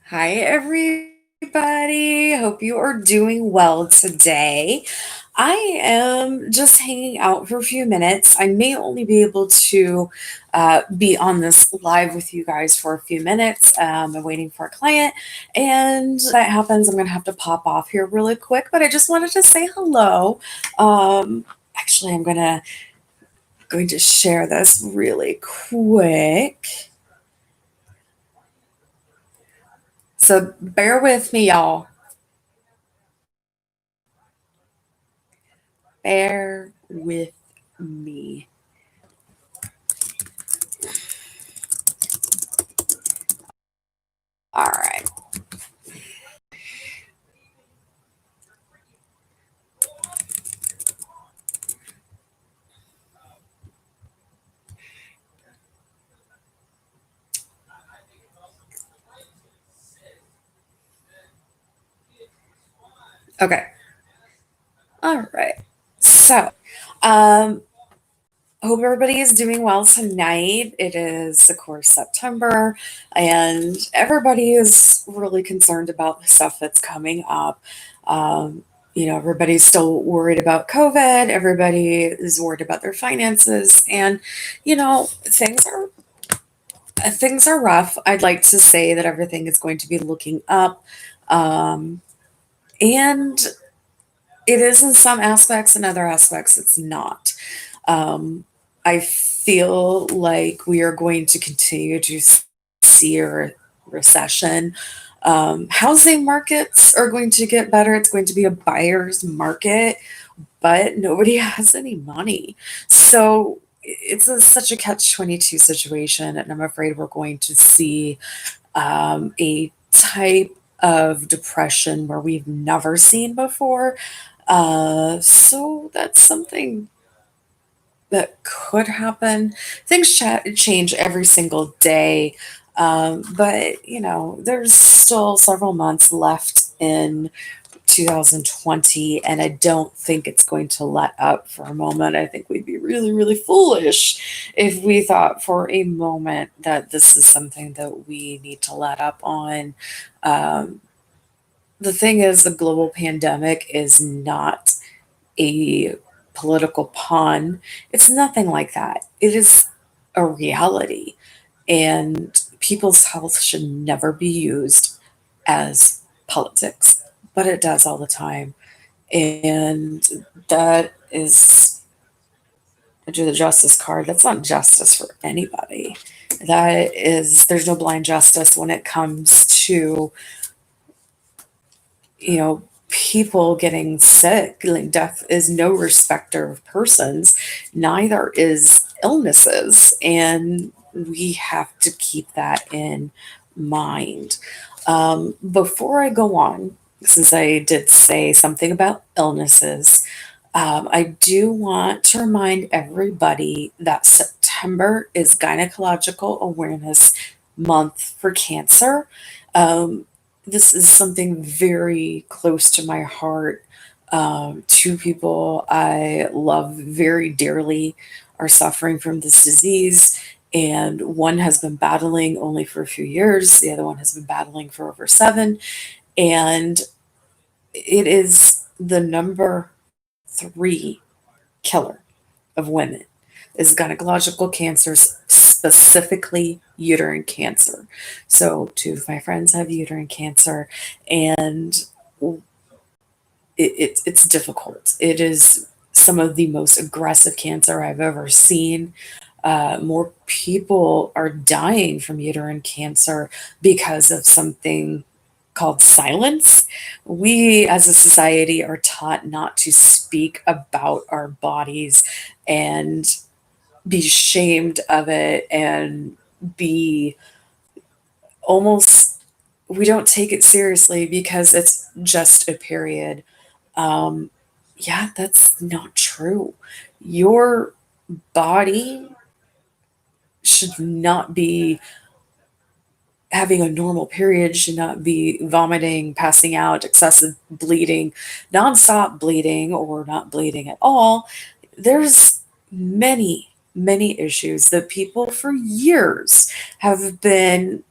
Hi, everybody. Hope you are doing well today. I am just hanging out for a few minutes. I may only be able to be on this live with you guys for a few minutes. I'm waiting for a client, and that happens. I'm going to have to pop off here really quick, but I just wanted to say hello. Actually, I'm going to share this really quick. So bear with me, y'all. Bear with me. All right. Okay. All right. So, um, hope everybody is doing well tonight. It is, of course, September, and everybody is really concerned about the stuff that's coming up. Everybody's still worried about COVID. Everybody is worried about their finances, and things are rough. I'd like to say that everything is going to be looking up, um, and it is in some aspects, in other aspects, it's not. Um, I feel like we are going to continue to see a recession. Housing markets are going to get better. It's going to be a buyer's market, but nobody has any money. So it's such a catch-22 situation, and I'm afraid we're going to see a type of depression where we've never seen before. So that's something that could happen. Things change every single day. But, there's still several months left in 2020, and I don't think it's going to let up for a moment. I think we'd be really, really foolish if we thought for a moment that this is something that we need to let up on. Um, the thing is, the global pandemic is not a political pawn. It's nothing like that. It is a reality. And people's health should never be used as politics, but it does all the time. And that is, I do the justice card. That's not justice for anybody. There's no blind justice when it comes to people getting sick. Like, death is no respecter of persons, neither is illnesses, and we have to keep that in mind. Before I go on, since I did say something about illnesses, I do want to remind everybody that September is Gynecological Awareness Month for Cancer. Um, this is something very close to my heart. Two people I love very dearly are suffering from this disease, and one has been battling only for a few years, the other one has been battling for over seven, and it is the number three killer of women is gynecological cancers, specifically uterine cancer. So, two of my friends have uterine cancer, and it's difficult. It is some of the most aggressive cancer I've ever seen. More people are dying from uterine cancer because of something called silence. We as a society are taught not to speak about our bodies and be shamed of it and be almost, we don't take it seriously because it's just a period. Um, yeah, that's not true. Your body should not be having a normal period, should not be vomiting, passing out, excessive bleeding, nonstop bleeding, or not bleeding at all. There's many, many issues that people for years have been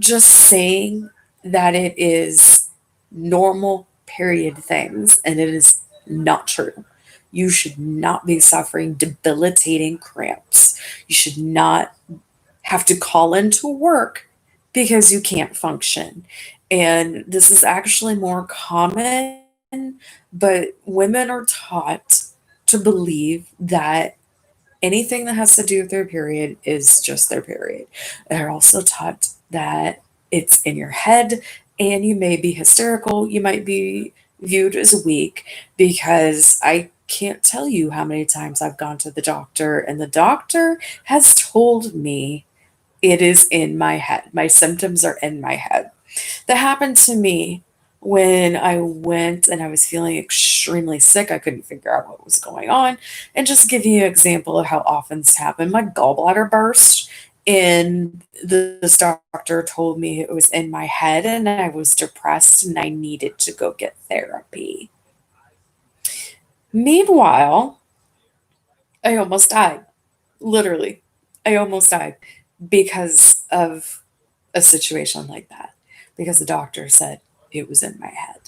just saying that it is normal period things, and it is not true. You should not be suffering debilitating cramps. You should not have to call into work because you can't function. And this is actually more common, but women are taught to believe that anything that has to do with their period is just their period. They're also taught that it's in your head and you may be hysterical. You might be viewed as weak because I can't tell you how many times I've gone to the doctor and the doctor has told me it is in my head. My symptoms are in my head. That happened to me when I went and I was feeling extremely sick. I couldn't figure out what was going on. And just to give you an example of how often this happened, my gallbladder burst, and this doctor told me it was in my head and I was depressed and I needed to go get therapy. Meanwhile, I almost died. Literally, I almost died because of a situation like that, because the doctor said it was in my head.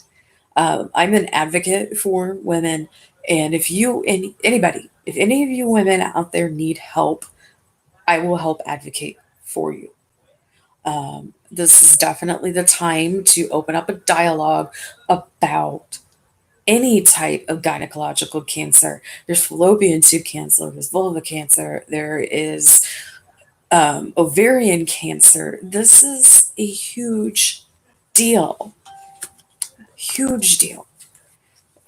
I'm an advocate for women, and if you, anybody, if any of you women out there need help, I will help advocate for you. This is definitely the time to open up a dialogue about any type of gynecological cancer. There's fallopian tube cancer, there's vulva cancer, there is ovarian cancer. This is a huge deal,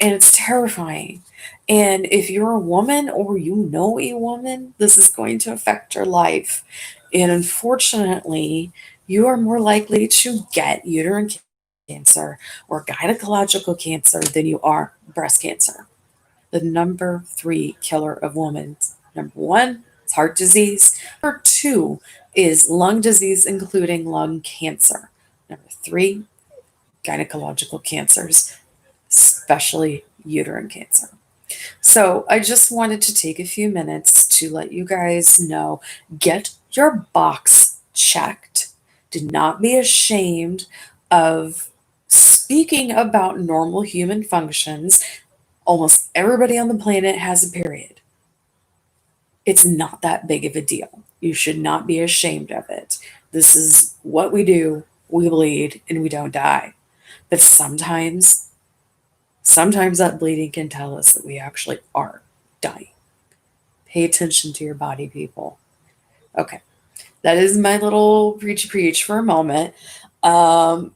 and it's terrifying. And if you're a woman or you know a woman, this is going to affect your life. And unfortunately, you are more likely to get uterine cancer or gynecological cancer than you are breast cancer. The number three killer of women. Number one is heart disease. Number two is lung disease, including lung cancer. Number three, gynecological cancers, especially uterine cancer. So I just wanted to take a few minutes to let you guys know, get your box checked. Do not be ashamed of speaking about normal human functions. Almost everybody on the planet has a period. It's not that big of a deal. You should not be ashamed of it. This is what we do. We bleed and we don't die. But sometimes that bleeding can tell us that we actually are dying. Pay attention to your body, people. Okay. That is my little preach for a moment. Um,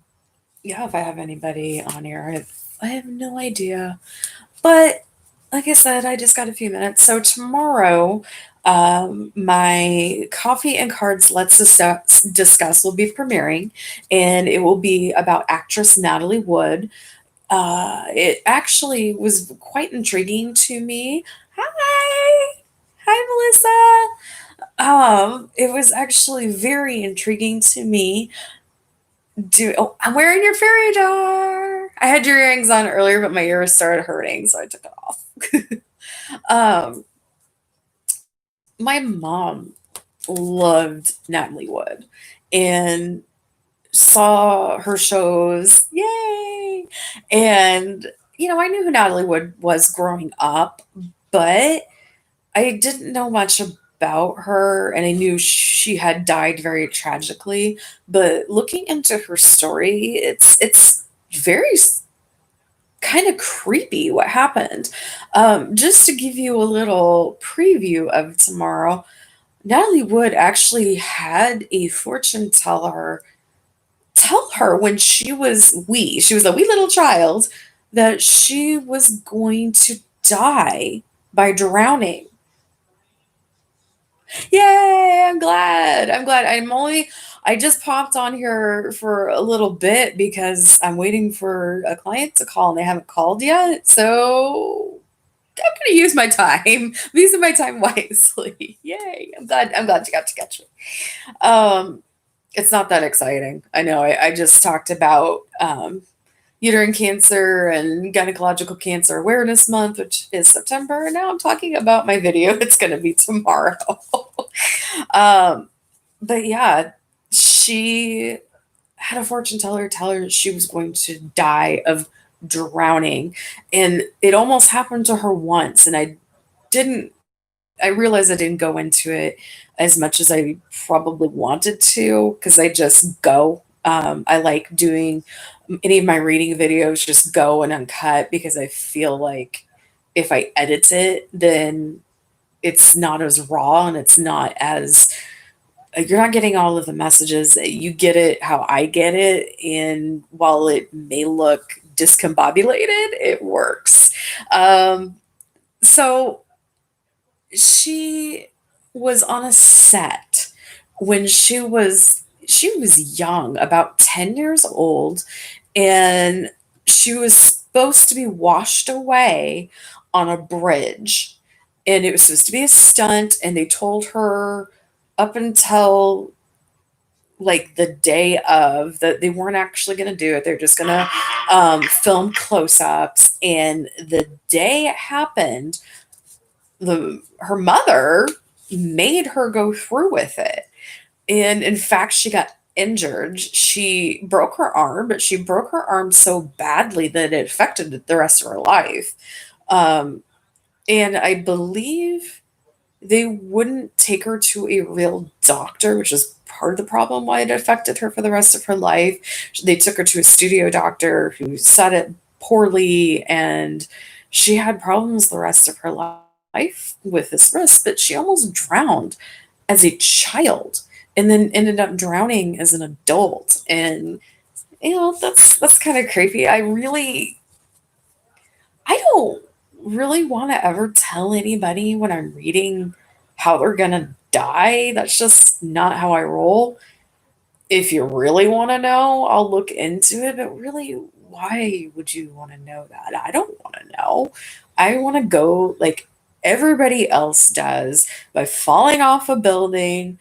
yeah, if I have anybody on here, I have no idea. But like I said, I just got a few minutes. So tomorrow, my Coffee and Cards Let's Discuss will be premiering, and it will be about actress Natalie Wood. It actually was quite intriguing to me. Hi, Melissa. It was actually very intriguing to me. Oh, I'm wearing your fairy jar. I had your earrings on earlier, but my ears started hurting, so I took it off. um, my mom loved Natalie Wood and saw her shows. Yay! And, I knew who Natalie Wood was growing up, but I didn't know much about her, and I knew she had died very tragically. But looking into her story, it's very kind of creepy what happened. Just to give you a little preview of tomorrow, Natalie Wood actually had a fortune teller tell her when she was a wee little child, that she was going to die by drowning. Yay! I'm glad. I just popped on here for a little bit because I'm waiting for a client to call and they haven't called yet. So I'm gonna use my time. I'm using my time wisely. Yay! I'm glad you got to catch me. Um, it's not that exciting. I know. I just talked about uterine cancer and gynecological cancer awareness month, which is September. And now I'm talking about my video. It's going to be tomorrow. um, but yeah, she had a fortune teller tell her she was going to die of drowning. And it almost happened to her once. And didn't, I realized I didn't go into it as much as I probably wanted to because I just go. I like doing any of my reading videos, just go and uncut because I feel like if I edit it, then it's not as raw and it's not as you're not getting all of the messages. You get it how I get it, and while it may look discombobulated, it works. Um, so she was on a set when she was young, about 10 years old, and she was supposed to be washed away on a bridge. And it was supposed to be a stunt, and they told her up until like the day of that they weren't actually going to do it. They're just going to film close-ups. And the day it happened, the her mother made her go through with it. And in fact, she got injured. She broke her arm, but she broke her arm so badly that it affected the rest of her life. Um, and I believe they wouldn't take her to a real doctor, which is part of the problem why it affected her for the rest of her life. They took her to a studio doctor who said it poorly, and she had problems the rest of her life with this wrist, but she almost drowned as a child and then ended up drowning as an adult. And that's kind of creepy. I don't really want to ever tell anybody when I'm reading how they're going to die. That's just not how I roll. If you really want to know, I'll look into it, but really, why would you want to know that? I don't want to know. I want to go like everybody else does by falling off a building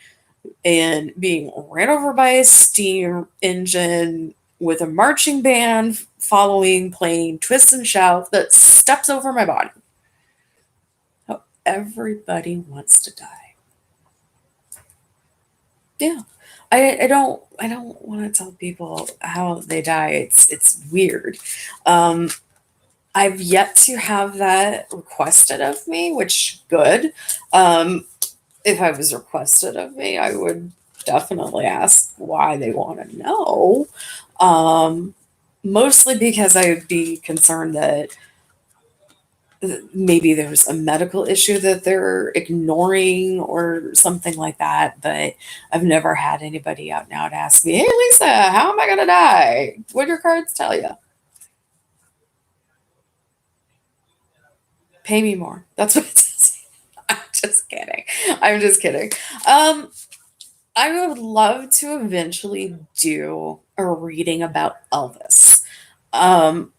and being ran over by a steam engine with a marching band following, playing Twist and Shout that steps over my body. How everybody wants to die. Yeah. I don't want to tell people how they die. It's weird. Um, I've yet to have that requested of me, which good. Um, if I was requested of me, I would definitely ask why they want to know. Um, Mostly because I would be concerned that maybe there's a medical issue that they're ignoring or something like that. But I've never had anybody out now to ask me, "Hey, Lisa, how am I going to die? What do your cards tell you?" Pay me more. That's what it says. I'm just kidding. I'm just kidding. Um, I would love to eventually do a reading about Elvis. Um,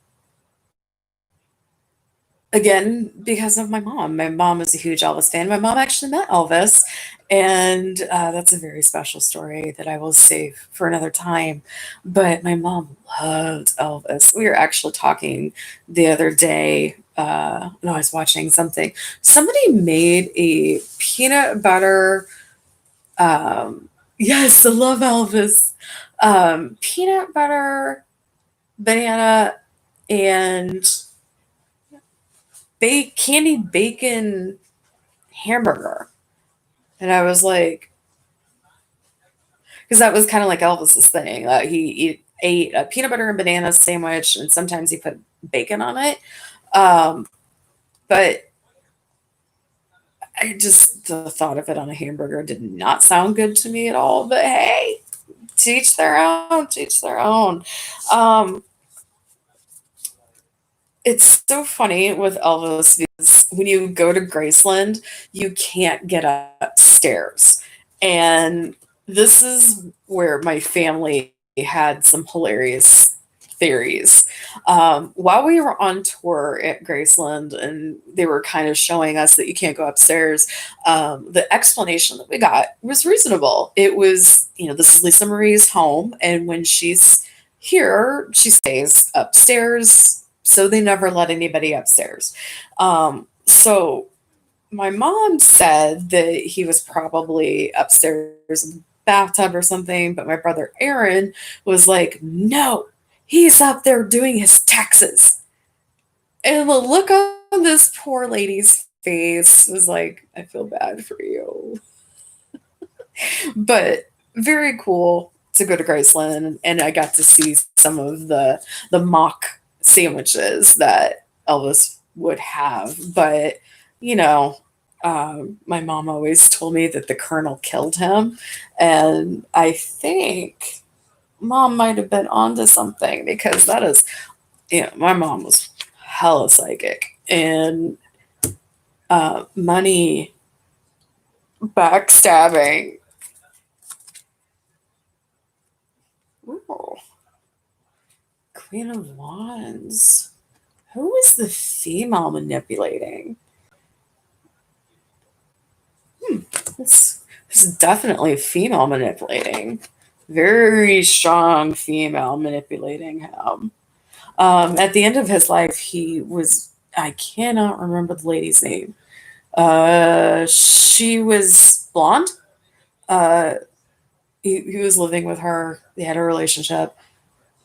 Again, because of my mom. My mom was a huge Elvis fan. My mom actually met Elvis, and that's a very special story that I will save for another time. But my mom loved Elvis. We were actually talking the other day. No, I was watching something. Somebody made a peanut butter. Yes, I love Elvis. Peanut butter, banana, and candied bacon hamburger. And I was like, because that was kind of like Elvis's thing. He ate a peanut butter and banana sandwich, and sometimes he put bacon on it. Um, but I just the thought of it on a hamburger did not sound good to me at all. But hey, teach their own. Teach their own. Um, it's so funny with Elvis because when you go to Graceland, you can't get upstairs. And this is where my family had some hilarious theories. While we were on tour at Graceland and they were kind of showing us that you can't go upstairs, the explanation that we got was reasonable. It was, this is Lisa Marie's home, and when she's here, she stays upstairs, so they never let anybody upstairs. So my mom said that he was probably upstairs bathtub or something, but my brother Aaron was like, no, he's up there doing his taxes. And the look on this poor lady's face was like, I feel bad for you. But very cool to go to Graceland, and I got to see some of the mock sandwiches that Elvis would have. But you know, my mom always told me that the Colonel killed him, and I think mom might have been onto something because that is, my mom was hella psychic and money backstabbing. Ooh. Queen of Wands. Who is the female manipulating? This is definitely female manipulating. Very strong female manipulating him. At the end of his life, he was, I cannot remember the lady's name. She was blonde. Uh, he was living with her. They had a relationship.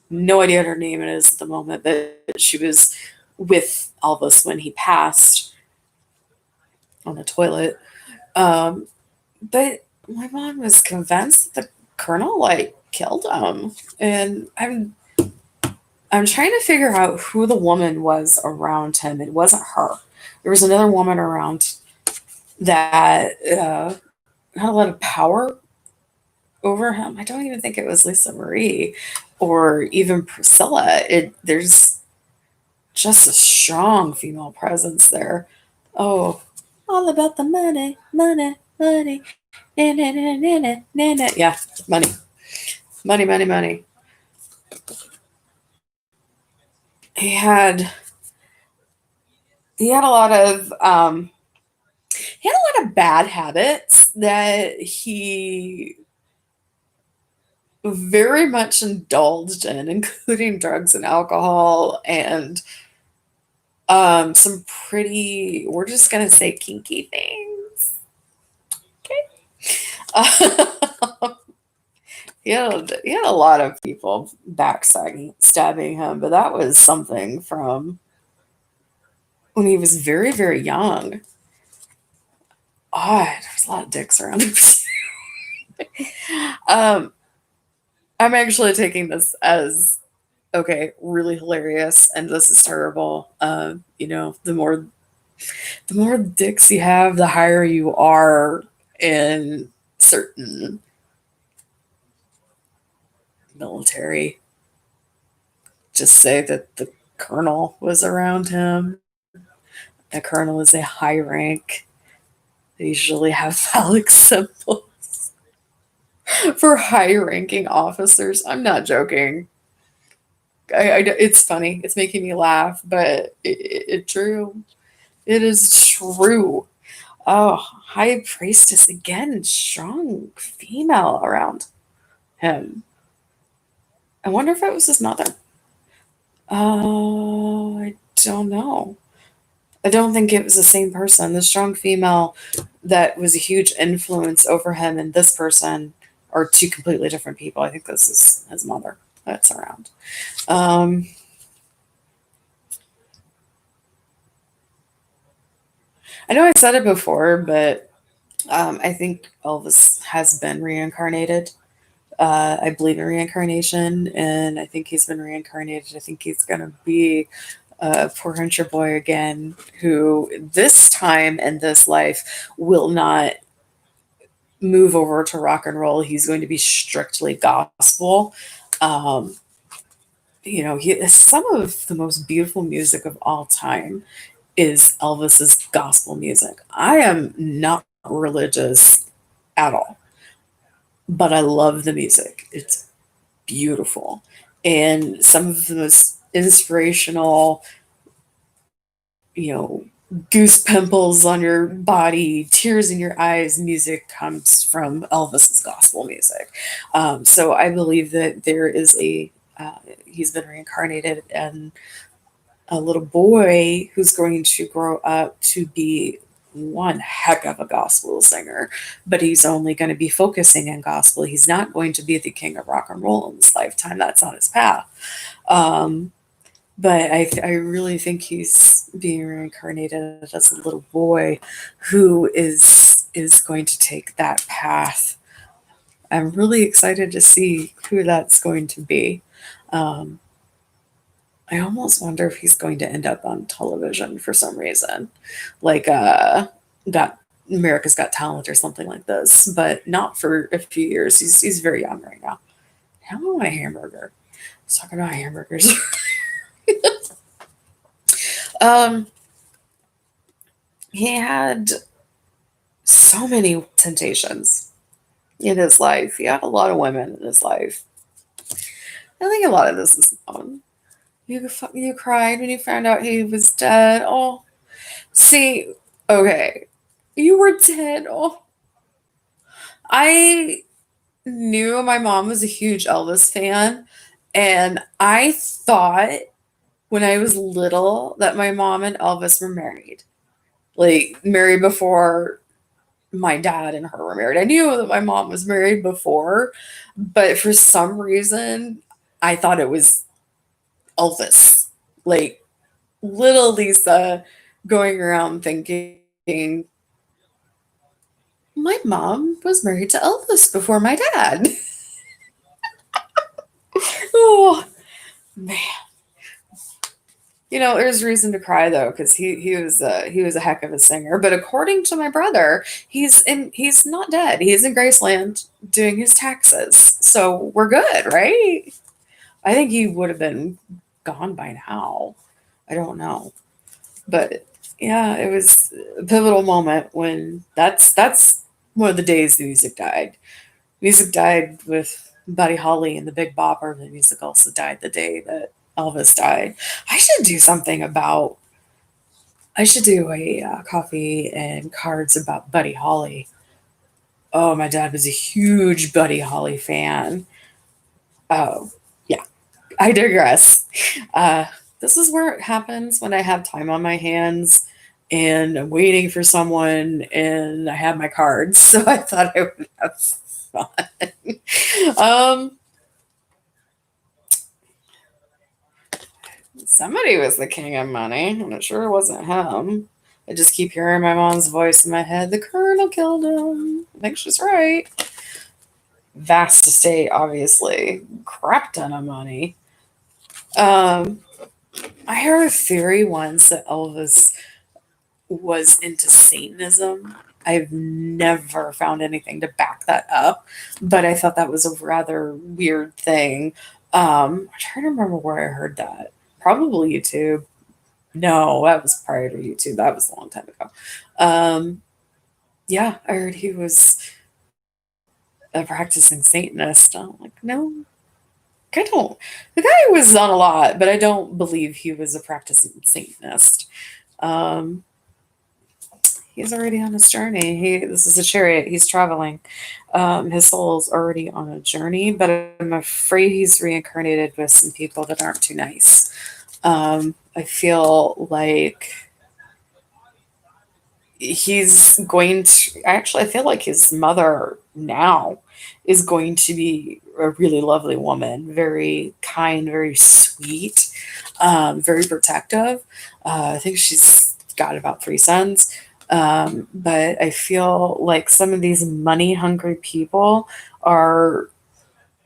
No idea what her name is at the moment, but she was with Elvis when he passed on the toilet. Um, but my mom was convinced that the Colonel like killed him, and I'm trying to figure out who the woman was around him. It wasn't her. There was another woman around that had a lot of power over him. I don't even think it was Lisa Marie or even Priscilla. There's just a strong female presence there. Oh, all about the money, money, money. Na, na, na, na, na, na, na. Yeah, money, money, money, money. He had he had a lot of he had a lot of bad habits that he very much indulged in, including drugs and alcohol and some pretty, we're just going to say kinky things. Okay. He had a lot of people stabbing him, but that was something from when he was very, very young. Odd. There's a lot of dicks around him. um, I'm actually taking this as okay, really hilarious, and this is terrible. The more dicks you have, the higher you are in certain military. Just say that the colonel was around him. The colonel is a high rank. They usually have phallic symbols for high ranking officers. I'm not joking. It's funny. It's making me laugh, but it true. It is true. Oh, high priestess again, strong female around him. I wonder if it was his mother. Oh, I don't know. I don't think it was the same person. The strong female that was a huge influence over him and this person are two completely different people. I think this is his mother that's around. Um, I know I said it before, but I think Elvis has been reincarnated. I believe in reincarnation, and I think he's been reincarnated. I think he's going to be a poor country boy again, who this time in this life will not move over to rock and roll. He's going to be strictly gospel. Um, some of the most beautiful music of all time is Elvis's gospel music. I am not religious at all, but I love the music. It's beautiful. And some of the most inspirational, you know, goose pimples on your body, tears in your eyes music comes from Elvis's gospel music. So I believe that there is he's been reincarnated and a little boy who's going to grow up to be one heck of a gospel singer, but he's only going to be focusing in gospel. He's not going to be the king of rock and roll in his lifetime. That's not his path. Um, but I really think he's being reincarnated as a little boy who is going to take that path. I'm really excited to see who that's going to be. Um, I almost wonder if he's going to end up on television for some reason, like got America's Got Talent or something like this, but not for a few years. He's very young right now. How about my hamburger? Let's talk about hamburgers. um, he had so many temptations in his life. He had a lot of women in his life. I think a lot of this is known. You cried when you found out he was dead. Oh, see, okay, you were dead. Oh, I knew my mom was a huge Elvis fan, and I thought when I was little that my mom and Elvis were married, like married before my dad and her were married. I knew that my mom was married before, but for some reason, I thought it was Elvis. Like little Lisa going around thinking, my mom was married to Elvis before my dad. Oh, man. There's reason to cry though, because he was a heck of a singer. But according to my brother, he's not dead. He's in Graceland doing his taxes, so we're good, right? I think he would have been gone by now. I don't know, but yeah, it was a pivotal moment when that's one of the days the music died. Music died with Buddy Holly and the Big Bopper. The music also died the day that Elvis died. I should do something about. I should do a coffee and cards about Buddy Holly. Oh, my dad was a huge Buddy Holly fan. Oh, yeah. I digress. Uh, this is where it happens when I have time on my hands and I'm waiting for someone and I have my cards. So I thought I would have fun. um, Somebody was the king of money, and it sure wasn't him. I just keep hearing my mom's voice in my head. The colonel killed him. I think she's right. Vast estate, obviously. Crap ton of money. Um, I heard a theory once that Elvis was into Satanism. I've never found anything to back that up, but I thought that was a rather weird thing. I'm trying to remember where I heard that. Probably YouTube. No, that was prior to YouTube. That was a long time ago. Um, yeah, I heard he was a practicing Satanist. I'm like, no, I don't. The guy was on a lot, but I don't believe he was a practicing Satanist. Um, he's already on his journey. This is a chariot. He's traveling. His soul's already on a journey, but I'm afraid he's reincarnated with some people that aren't too nice. I feel like he's going to actually, I feel like his mother now is going to be a really lovely woman, very kind, very sweet, very protective. I think she's got about three sons. But I feel like some of these money hungry people are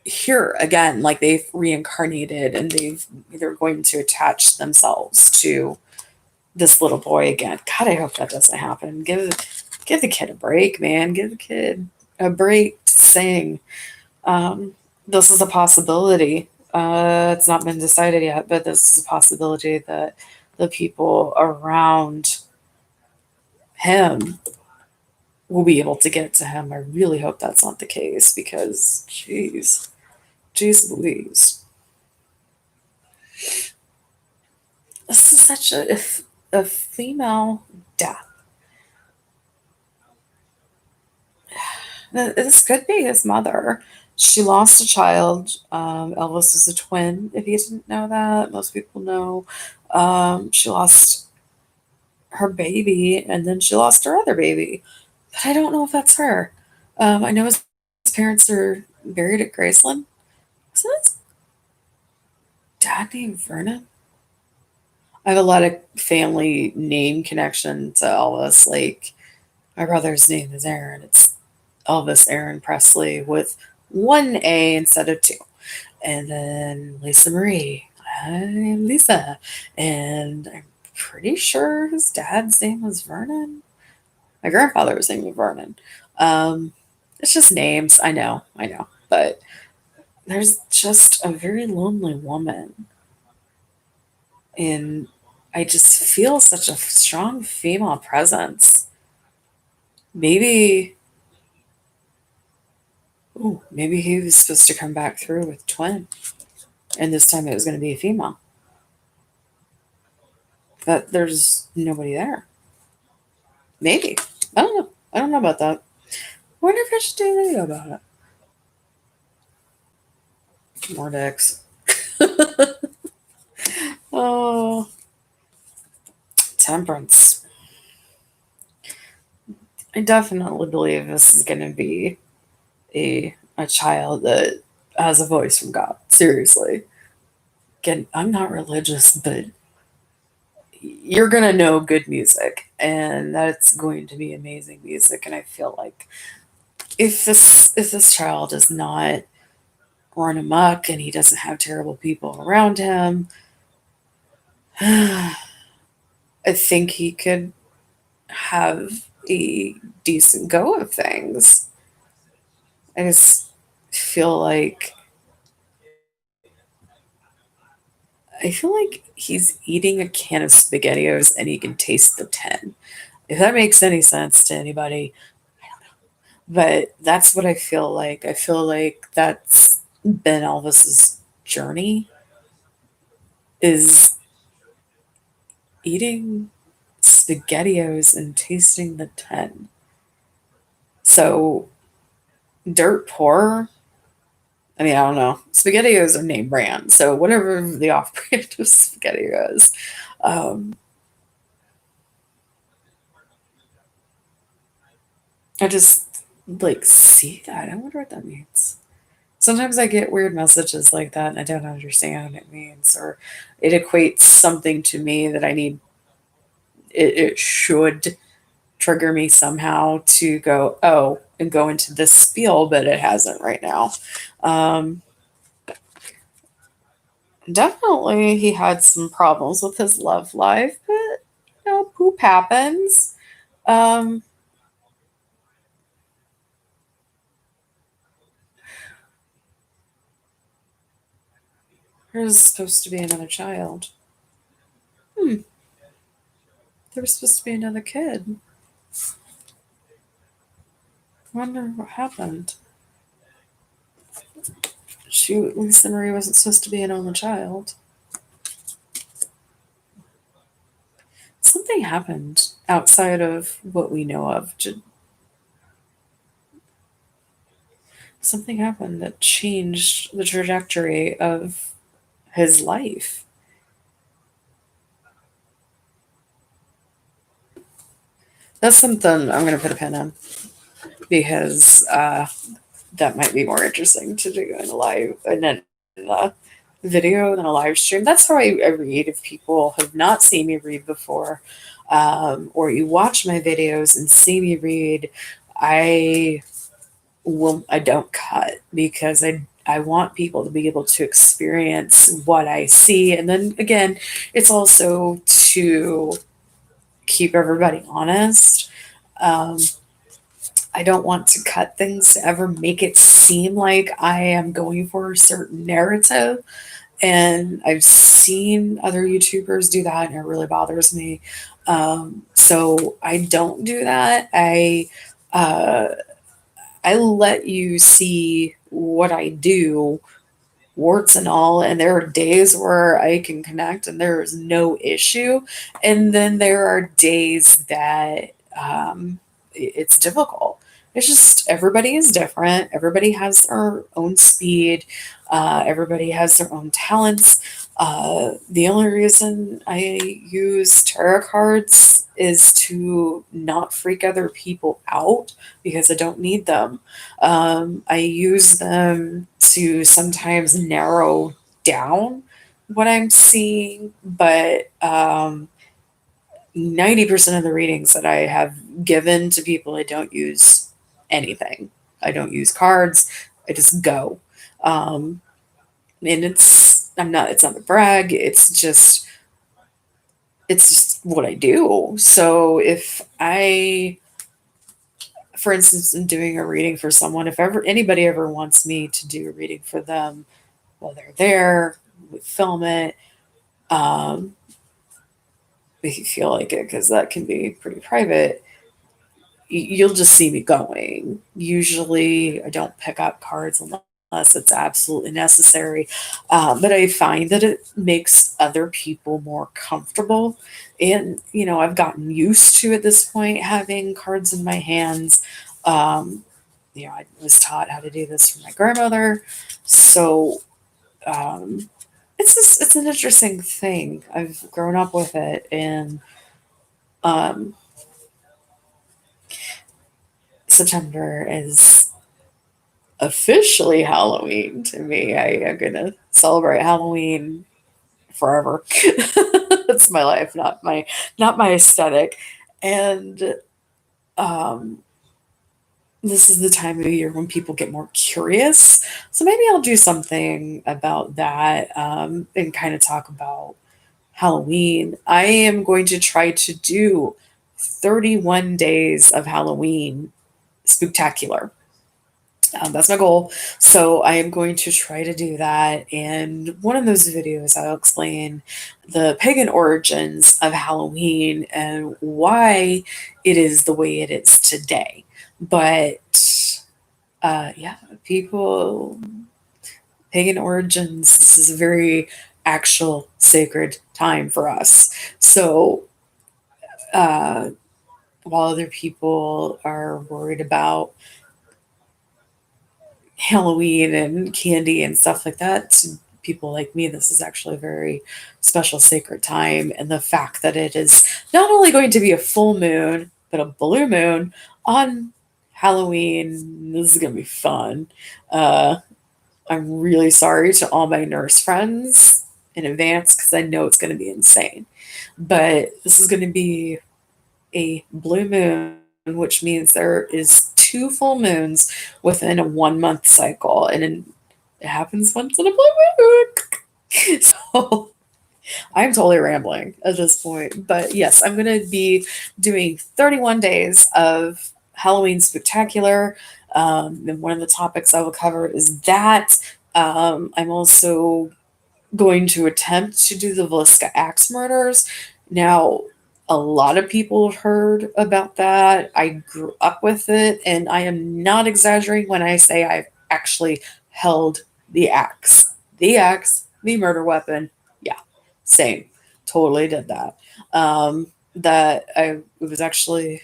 here again, like they've reincarnated and they're going to attach themselves to this little boy again. God, I hope that doesn't happen. Give the kid a break, man. Give the kid a break to sing. This is a possibility. It's not been decided yet, but this is a possibility that the people around him will be able to get to him. I really hope that's not the case because, jeez Louise. This is such a female death. This could be his mother. She lost a child. Elvis was a twin. If you didn't know that, most people know. She lost her baby, and then she lost her other baby. But I don't know if that's her. I know his parents are buried at Graceland. Isn't his dad named Vernon? I have a lot of family name connection to Elvis. Like, my brother's name is Aaron. It's Elvis Aaron Presley with one A instead of two. And then Lisa Marie. I'm Lisa. And I'm pretty sure his dad's name was Vernon. My grandfather was named Vernon. Um, it's just names. I know. But there's just a very lonely woman. And I just feel such a strong female presence. Maybe, maybe he was supposed to come back through with twin. And this time it was going to be a female. But there's nobody there. Maybe. I don't know. I don't know about that. I wonder if I should do a video about it. More dicks. Oh, temperance. I definitely believe this is going to be a child that has a voice from God. Seriously. Again, I'm not religious, but you're going to know good music, and that's going to be amazing music. And I feel like if this child does not run amok and he doesn't have terrible people around him, I think he could have a decent go of things. I just feel like he's eating a can of SpaghettiOs and he can taste the tin. If that makes any sense to anybody, but that's what I feel like. I feel like that's been Elvis's journey is eating SpaghettiOs and tasting the tin. So dirt poor. I mean, I don't know. SpaghettiOs are name brand, so whatever the off-brand of SpaghettiOs. Um, I just like see that. I wonder what that means. Sometimes I get weird messages like that, and I don't understand what it means, or it equates something to me that I need. It should trigger me somehow to go, oh, and go into this spiel, but it hasn't right now. Um, Definitely, he had some problems with his love life, but poop happens. Um, there's supposed to be another child. Hmm, there was supposed to be another kid. I wonder what happened. Shoot, Lisa Marie wasn't supposed to be an only child. Something happened outside of what we know of. Something happened that changed the trajectory of his life. That's something I'm going to put a pin in because that might be more interesting to do in a live and then a video than a live stream. That's how I read. If people have not seen me read before, or you watch my videos and see me read, I I don't cut because I want people to be able to experience what I see. And then again, it's also to keep everybody honest. Um, I don't want to cut things to ever make it seem like I am going for a certain narrative. And I've seen other YouTubers do that, and it really bothers me. So I don't do that. Uh, I let you see what I do, warts and all. And there are days where I can connect and there is no issue. And then there are days that it's difficult. It's just everybody is different. Everybody has their own speed. Everybody has their own talents. The only reason I use tarot cards is to not freak other people out because I don't need them. I use them to sometimes narrow down what I'm seeing, but 90% of the readings that I have given to people, I don't use anything. I don't use cards. I just go. Um, and it's not a brag. It's just what I do. So if I, for instance, am doing a reading for someone, if ever anybody ever wants me to do a reading for them while they're there, we film it. Um, if you feel like it, because that can be pretty private, you'll just see me going. Usually, I don't pick up cards unless it's absolutely necessary. But I find that it makes other people more comfortable. And, I've gotten used to at this point having cards in my hands. Um, I was taught how to do this from my grandmother. So, it's an interesting thing. I've grown up with it. And, um, September is officially Halloween to me. I am gonna celebrate Halloween forever. That's my life, not my aesthetic. And um, this is the time of year when people get more curious. So maybe I'll do something about that and kind of talk about Halloween. I am going to try to do 31 days of Halloween spooktacular. That's my goal. So I am going to try to do that. And one of those videos, I'll explain the pagan origins of Halloween and why it is the way it is today. But yeah, people, pagan origins, this is a very actual sacred time for us. So uh, while other people are worried about Halloween and candy and stuff like that, to people like me, this is actually a very special sacred time. And the fact that it is not only going to be a full moon, but a blue moon on Halloween, this is going to be fun. Uh, I'm really sorry to all my nurse friends in advance because I know it's going to be insane. But this is going to be a blue moon, which means there is two full moons within a 1 month cycle, and it happens once in a blue moon. So I'm totally rambling at this point, but yes, I'm going to be doing 31 days of Halloween Spectacular. And one of the topics I will cover is that. I'm also going to attempt to do the Villisca Axe murders. Now, a lot of people have heard about that. I grew up with it, and I am not exaggerating when I say I've actually held the axe. The axe, the murder weapon. Yeah, same. Totally did that. It was actually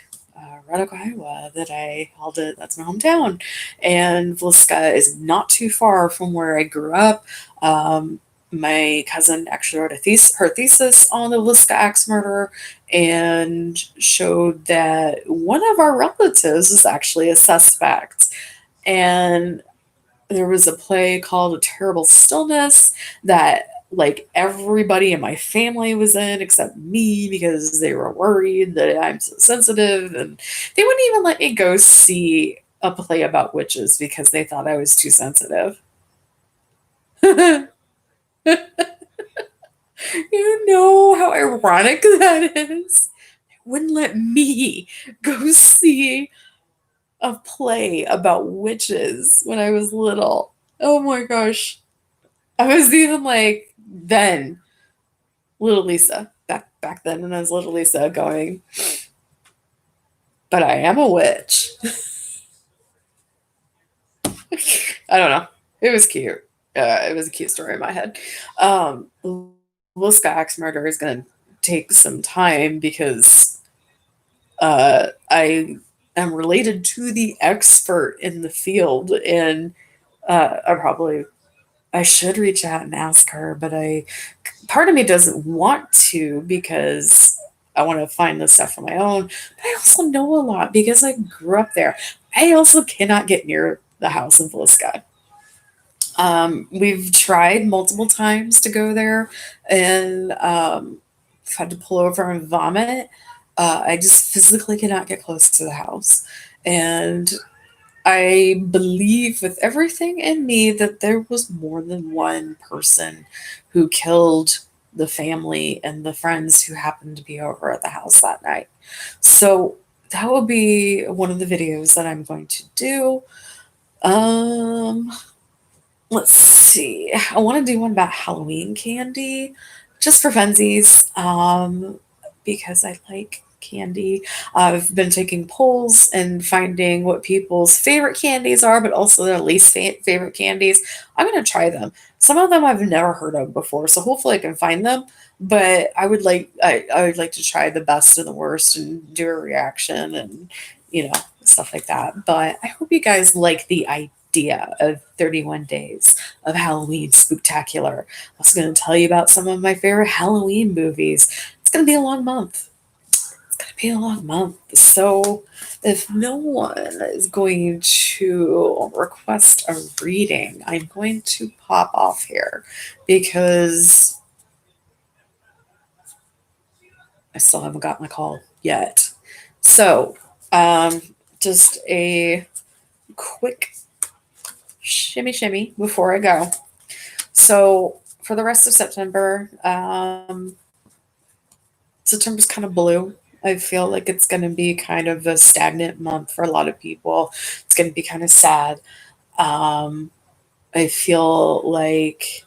Red Oak, Iowa, that I held it. That's my hometown. And Villisca is not too far from where I grew up. My cousin actually wrote her thesis on the Villisca axe murder and showed that one of our relatives is actually a suspect. And there was a play called A Terrible Stillness that like everybody in my family was in except me because they were worried that I'm so sensitive, and they wouldn't even let me go see a play about witches because they thought I was too sensitive. You know how ironic that is? Wouldn't let me go see a play about witches when I was little. Oh my gosh. I was even like then little Lisa back then when I was little Lisa going, but I am a witch. I don't know. It was cute. It was a cute story in my head. Will Axe murder is going to take some time because I am related to the expert in the field, and I should reach out and ask her, but I part of me doesn't want to because I want to find this stuff on my own. But I also know a lot because I grew up there. I also cannot get near the house in Villisca. We've tried multiple times to go there, and I've had to pull over and vomit. I just physically cannot get close to the house. And I believe with everything in me that there was more than one person who killed the family and the friends who happened to be over at the house that night. So that will be one of the videos that I'm going to do. Um, let's see. I want to do one about Halloween candy, just for funsies, because I like candy. I've been taking polls and finding what people's favorite candies are, but also their least favorite candies. I'm going to try them. Some of them I've never heard of before, so hopefully I can find them. But I would like to try the best and the worst and do a reaction and stuff like that. But I hope you guys like the idea of 31 days of Halloween Spooktacular. I was going to tell you about some of my favorite Halloween movies. It's going to be a long month. It's going to be a long month. So if no one is going to request a reading, I'm going to pop off here because I still haven't got my call yet. So, just a quick shimmy before I go. So for the rest of September, September's kind of blue. I feel like it's going to be kind of a stagnant month for a lot of people. It's going to be kind of sad. Um, I feel like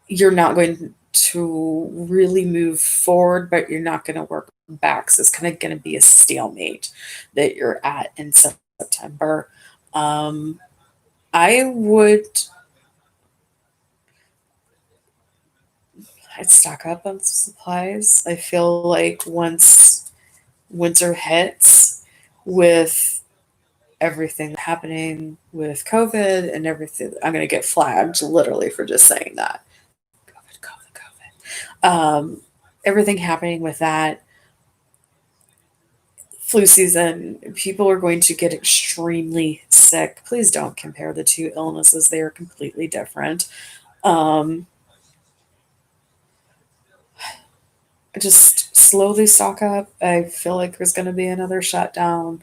you're not going to really move forward, but you're not going to work back. So it's kind of going to be a stalemate that you're at in September. Um, I would I'd stock up on supplies. I feel like once winter hits with everything happening with COVID and everything, I'm going to get flagged literally for just saying that. COVID. Everything happening with that flu season, people are going to get extremely sick. Please don't compare the two illnesses, they are completely different. Um, just slowly stock up. I feel like there's going to be another shutdown.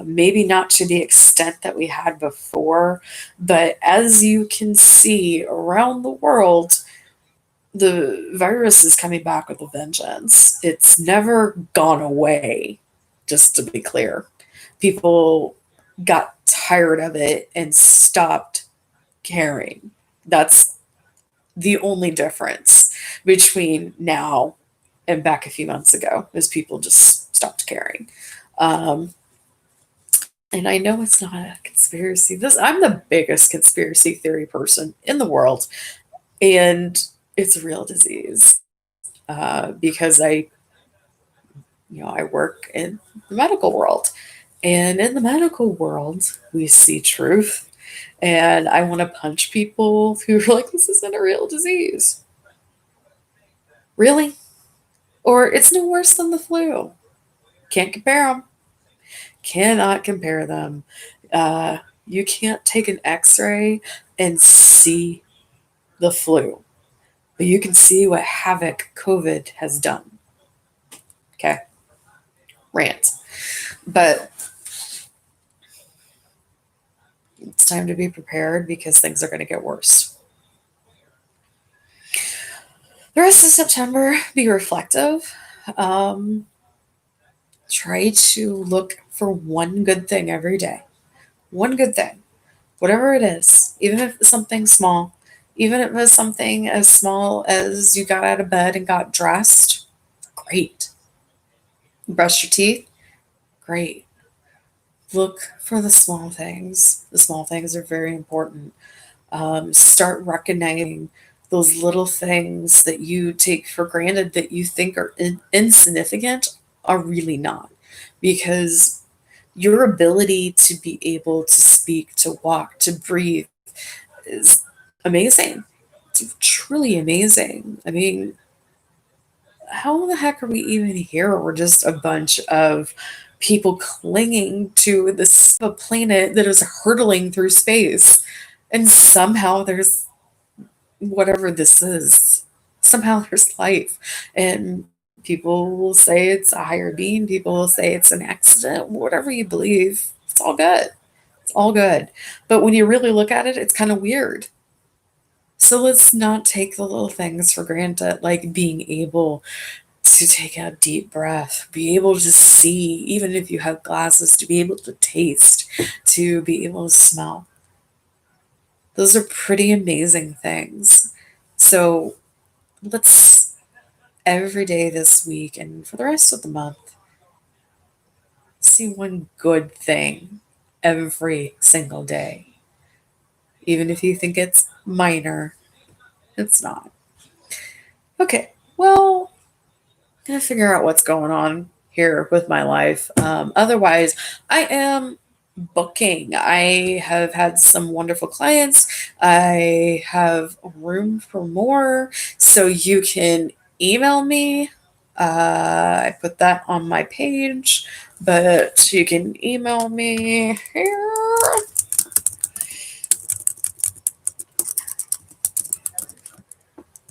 Maybe not to the extent that we had before, but as you can see around the world, the virus is coming back with a vengeance. It's never gone away, just to be clear. People got tired of it and stopped caring. That's the only difference between now and back a few months ago is people just stopped caring. Um, and I know it's not a conspiracy. This I'm the biggest conspiracy theory person in the world, and it's a real disease because I work in the medical world, and in the medical world we see truth, and I want to punch people who are like, "This isn't a real disease." Really? Or it's no worse than the flu. Can't compare them. Cannot compare them. You can't take an x ray and see the flu, but you can see what havoc COVID has done. Okay. Rant. But it's time to be prepared because things are going to get worse. The rest of September, be reflective. Um, Try to look for one good thing every day. One good thing, whatever it is, even if it's something small, even if it's something as small as you got out of bed and got dressed, great. Brush your teeth, great. Look for the small things. The small things are very important. Start recognizing those little things that you take for granted that you think are insignificant are really not. because your ability to be able to speak, to walk, to breathe is amazing. It's truly amazing. I mean, how the heck are we even here? We're just a bunch of people clinging to this a planet that is hurtling through space. And somehow there's whatever this is. Somehow there's life. And people will say it's a higher being, people will say it's an accident, whatever you believe. It's all good. It's all good. But when you really look at it, it's kind of weird. So let's not take the little things for granted, like being able to take a deep breath, be able to see, even if you have glasses, to be able to taste, to be able to smell. Those are pretty amazing things. So let's every day this week and for the rest of the month see one good thing every single day. Even if you think it's minor, it's not. Okay, well, gonna figure out what's going on here with my life. Otherwise, I am booking. I have had some wonderful clients. I have room for more. So you can email me. I put that on my page, but you can email me here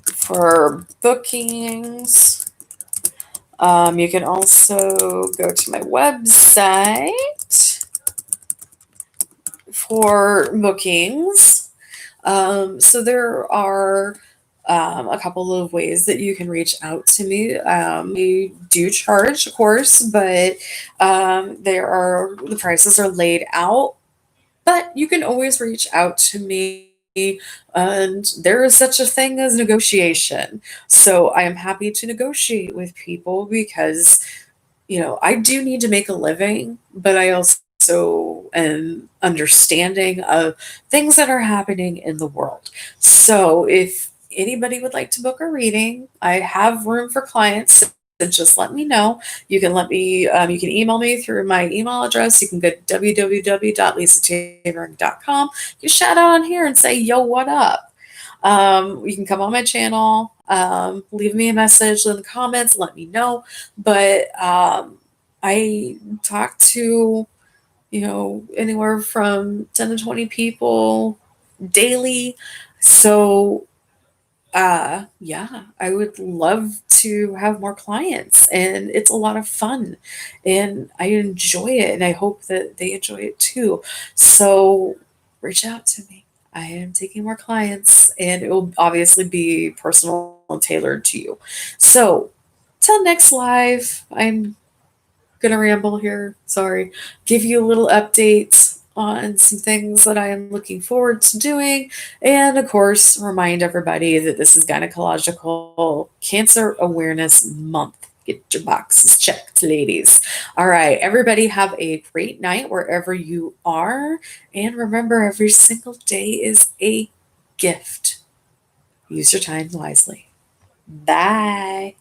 for bookings. You can also go to my website for bookings. So there are a couple of ways that you can reach out to me. We do charge, of course, but the prices are laid out. But you can always reach out to me. And there is such a thing as negotiation. So I am happy to negotiate with people because I do need to make a living, but I also am understanding of things that are happening in the world. So if anybody would like to book a reading, I have room for clients. So just let me know. You can email me through my email address. You can go to www.lisatavering.com. You shout out on here and say, yo, what up? You can come on my channel, leave me a message in the comments, let me know. But I talk to, anywhere from 10 to 20 people daily. So, yeah, I would love to have more clients, and it's a lot of fun, and I enjoy it, and I hope that they enjoy it too. So reach out to me. I am taking more clients, and it will obviously be personal and tailored to you. So till next live, I'm gonna ramble here. Sorry. Give you a little update on some things that I am looking forward to doing. And of course, remind everybody that this is Gynecological Cancer Awareness Month. Get your boxes checked, ladies. All right. Everybody have a great night wherever you are. And remember, every single day is a gift. Use your time wisely. Bye.